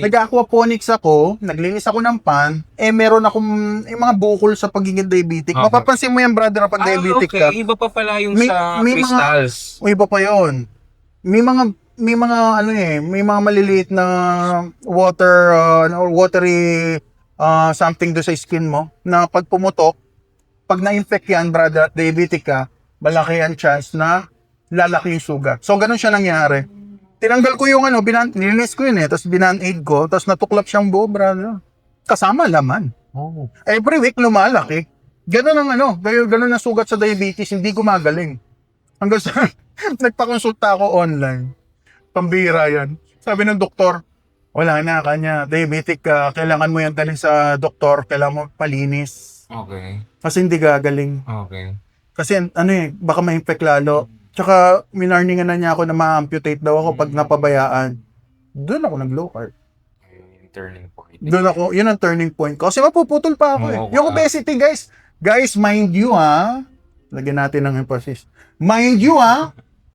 Nag-aquaponics ako, naglinis ako ng pan, meron akong mga bukol sa pagiging diabetic. Mapapansin mo yan, brother, pag diabetic ka. Iba pa pala yung May- sa may mga- crystals. O iba pa yun. May mga ano may mga maliliit na watery something do sa skin mo na pag pumutok, pag na-infect yan, brother, at diabetic ka, malaki ang chance na lalaki yung sugat. So, ganun siya nangyari. Tinanggal ko yung nilinis ko yun tapos binan-aid ko, tapos natuklap siyang buo, brother. Kasama laman. Every week lumalaki. Ganun ang ganun ang sugat sa diabetes, hindi gumagaling. Hanggang sa nagpakonsulta ako online. Pambira yan. Sabi ng doktor, wala na kanya, diabetic ka, kailangan mo yan dalhin sa doktor, kailangan mo palinis. Okay. Kasi hindi gagaling. Okay. Kasi baka ma-infect lalo. Tsaka minarningan na niya ako na ma-amputate daw ako pag napabayaan. Doon ako nag-low carb. Yung turning point. Yun ang turning point ko. Kasi mapuputol pa ako Oo, Yung obesity, guys, mind you lagyan natin ng emphasis. Mind you